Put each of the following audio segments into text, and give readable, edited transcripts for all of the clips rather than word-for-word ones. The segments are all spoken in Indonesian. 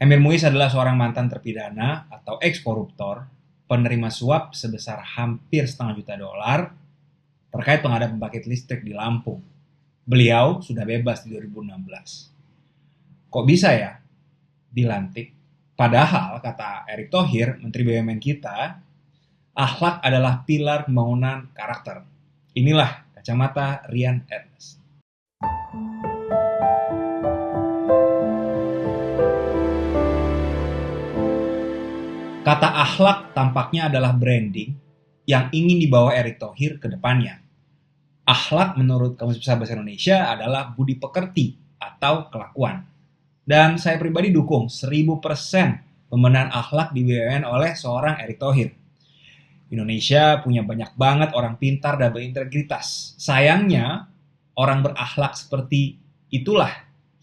Emir Muiz adalah seorang mantan terpidana atau eks-koruptor, penerima suap sebesar hampir $500 juta terkait pengadaan pembangkit listrik di Lampung. Beliau sudah bebas di 2016. Kok bisa ya dilantik? Padahal, kata Erick Thohir, Menteri BUMN kita, akhlak adalah pilar pembangunan karakter. Inilah kacamata Rian Ernest. Kata akhlak tampaknya adalah branding yang ingin dibawa Erick Thohir ke depannya. Akhlak menurut Kamus Besar Bahasa Indonesia adalah budi pekerti atau kelakuan. Dan saya pribadi dukung 1000% pembenahan akhlak di BUMN oleh seorang Erick Thohir. Indonesia punya banyak banget orang pintar dan berintegritas. Sayangnya, orang berakhlak seperti itulah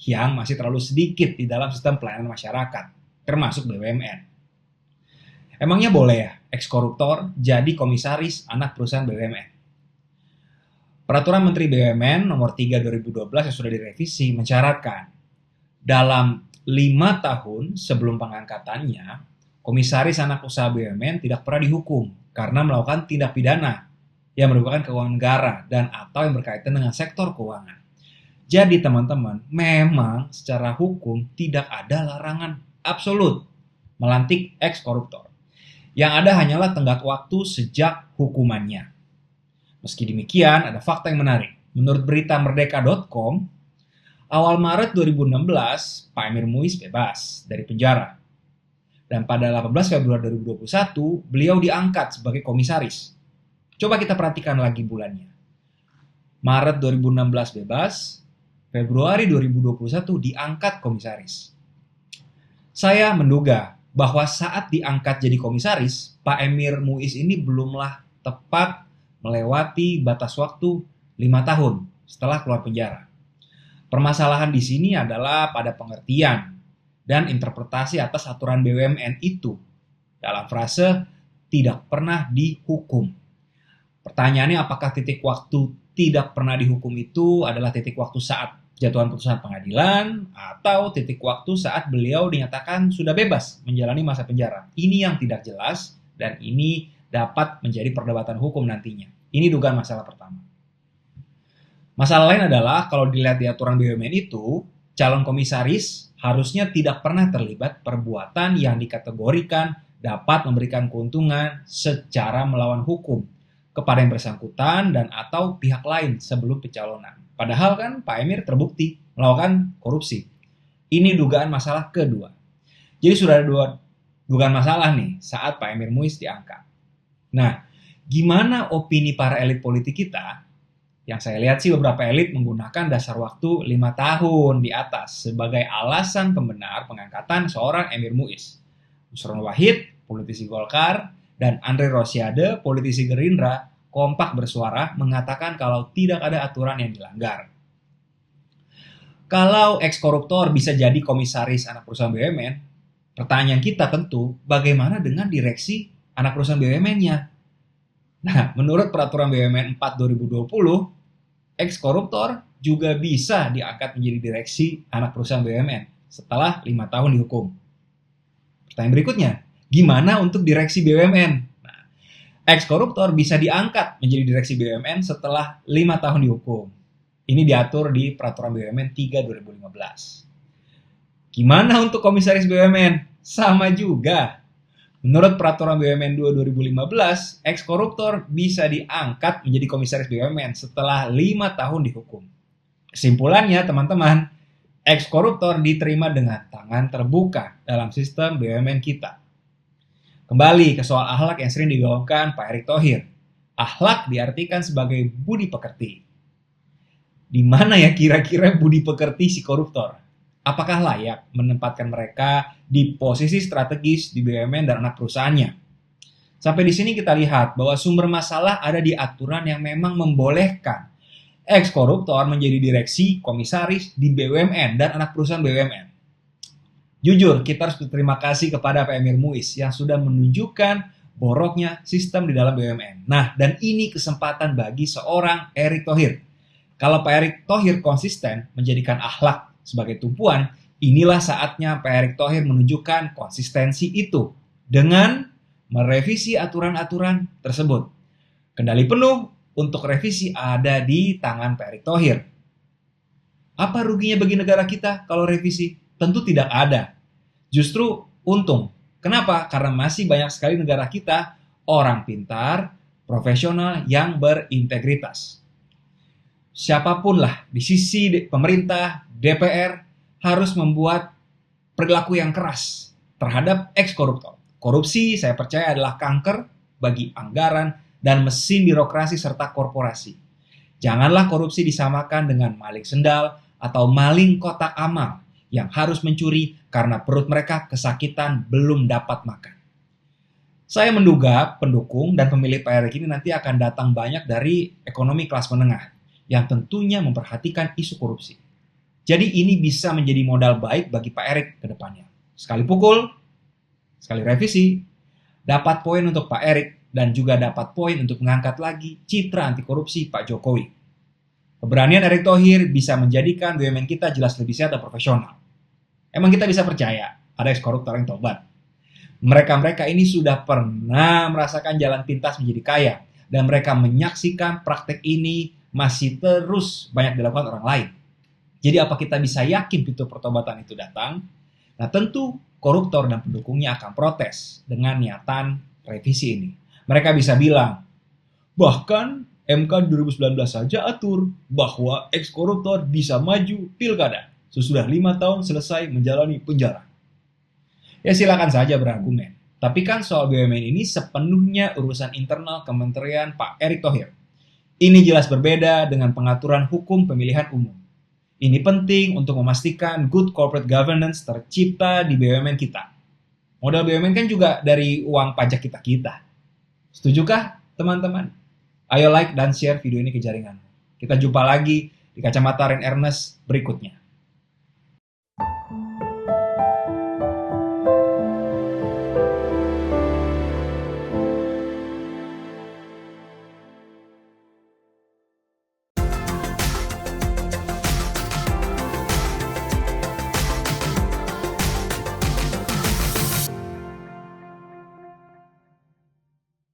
yang masih terlalu sedikit di dalam sistem pelayanan masyarakat, termasuk BUMN. Emangnya boleh ya eks-koruptor jadi komisaris anak perusahaan BUMN? Peraturan Menteri BUMN nomor 3 2012 yang sudah direvisi mencaratkan dalam 5 tahun sebelum pengangkatannya, komisaris anak usaha BUMN tidak pernah dihukum karena melakukan tindak pidana yang merupakan keuangan negara dan atau yang berkaitan dengan sektor keuangan. Jadi teman-teman, memang secara hukum tidak ada larangan absolut melantik eks-koruptor. Yang ada hanyalah tenggat waktu sejak hukumannya. Meski demikian, ada fakta yang menarik. Menurut berita merdeka.com, awal Maret 2016, Pak Emir Muiz bebas dari penjara. Dan pada 18 Februari 2021, beliau diangkat sebagai komisaris. Coba kita perhatikan lagi bulannya. Maret 2016 bebas, Februari 2021 diangkat komisaris. Saya menduga bahwa saat diangkat jadi komisaris, Pak Emir Muiz ini belumlah tepat melewati batas waktu 5 tahun setelah keluar penjara. Permasalahan di sini adalah pada pengertian dan interpretasi atas aturan BUMN itu dalam frase tidak pernah dihukum. Pertanyaannya, apakah titik waktu tidak pernah dihukum itu adalah titik waktu saat jatuhan putusan pengadilan atau titik waktu saat beliau dinyatakan sudah bebas menjalani masa penjara? Ini yang tidak jelas dan ini dapat menjadi perdebatan hukum nantinya. Ini dugaan masalah pertama. Masalah lain adalah kalau dilihat di aturan BUMN itu, calon komisaris harusnya tidak pernah terlibat perbuatan yang dikategorikan dapat memberikan keuntungan secara melawan hukum kepada yang bersangkutan dan atau pihak lain sebelum pencalonan. Padahal kan Pak Emir terbukti melakukan korupsi. Ini dugaan masalah kedua. Jadi sudah ada 2 dugaan masalah nih saat Pak Emir Muiz diangkat. Nah, gimana opini para elit politik kita? Yang saya lihat sih beberapa elit menggunakan dasar waktu 5 tahun di atas sebagai alasan pembenar pengangkatan seorang Emir Muiz. Nusron Wahid, politisi Golkar, dan Andre Rosiade, politisi Gerindra, kompak bersuara mengatakan kalau tidak ada aturan yang dilanggar. Kalau eks-koruptor bisa jadi komisaris anak perusahaan BUMN, pertanyaan kita tentu bagaimana dengan direksi anak perusahaan BUMN-nya? Nah, menurut peraturan BUMN 4 2020, eks-koruptor juga bisa diangkat menjadi direksi anak perusahaan BUMN setelah 5 tahun dihukum. Pertanyaan berikutnya, gimana untuk direksi BUMN? Eks-koruptor bisa diangkat menjadi direksi BUMN setelah 5 tahun dihukum. Ini diatur di Peraturan BUMN 3 2015. Gimana untuk komisaris BUMN? Sama juga. Menurut Peraturan BUMN 2 2015, eks-koruptor bisa diangkat menjadi komisaris BUMN setelah 5 tahun dihukum. Kesimpulannya, teman-teman, eks-koruptor diterima dengan tangan terbuka dalam sistem BUMN kita. Kembali ke soal akhlak yang sering digaungkan Pak Erick Thohir. Akhlak diartikan sebagai budi pekerti. Di mana ya kira-kira budi pekerti si koruptor? Apakah layak menempatkan mereka di posisi strategis di BUMN dan anak perusahaannya? Sampai di sini kita lihat bahwa sumber masalah ada di aturan yang memang membolehkan eks-koruptor menjadi direksi, komisaris di BUMN dan anak perusahaan BUMN. Jujur, kita harus berterima kasih kepada Pak Emir Muiz yang sudah menunjukkan boroknya sistem di dalam BUMN. Nah, dan ini kesempatan bagi seorang Erick Thohir. Kalau Pak Erick Thohir konsisten menjadikan akhlak sebagai tumpuan, Inilah saatnya Pak Erick Thohir menunjukkan konsistensi itu dengan merevisi aturan-aturan tersebut. Kendali penuh untuk revisi ada di tangan Pak Erick Thohir. Apa ruginya bagi negara kita kalau revisi? Tentu tidak ada. Justru untung. Kenapa? Karena masih banyak sekali negara kita orang pintar, profesional yang berintegritas. Siapapun lah di sisi pemerintah, DPR harus membuat perilaku yang keras terhadap eks-koruptor. Korupsi saya percaya adalah kanker bagi anggaran dan mesin birokrasi serta korporasi. Janganlah korupsi disamakan dengan maling sendal atau maling kotak amal yang harus mencuri karena perut mereka kesakitan belum dapat makan. Saya menduga pendukung dan pemilih Pak Erick ini nanti akan datang banyak dari ekonomi kelas menengah yang tentunya memperhatikan isu korupsi. Jadi ini bisa menjadi modal baik bagi Pak Erick ke depannya. Sekali pukul, sekali revisi, dapat poin untuk Pak Erick dan juga dapat poin untuk mengangkat lagi citra anti korupsi Pak Jokowi. Keberanian Erick Thohir bisa menjadikan BUMN kita jelas lebih sehat dan profesional. Emang kita bisa percaya ada eks-koruptor yang tobat? Mereka-mereka ini sudah pernah merasakan jalan pintas menjadi kaya dan mereka menyaksikan praktek ini masih terus banyak dilakukan orang lain. Jadi apa kita bisa yakin pintu pertobatan itu datang? Nah tentu koruptor dan pendukungnya akan protes dengan niatan revisi ini. Mereka bisa bilang, bahkan MK 2019 saja atur bahwa eks-koruptor bisa maju pilkada sesudah 5 tahun selesai menjalani penjara. Ya silakan saja berargumen. Tapi kan soal BUMN ini sepenuhnya urusan internal Kementerian Pak Erick Thohir. Ini jelas berbeda dengan pengaturan hukum pemilihan umum. Ini penting untuk memastikan good corporate governance tercipta di BUMN kita. Modal BUMN kan juga dari uang pajak kita-kita. Setujukah teman-teman? Ayo like dan share video ini ke jaringan. Kita jumpa lagi di Kacamata Ren Ernest berikutnya.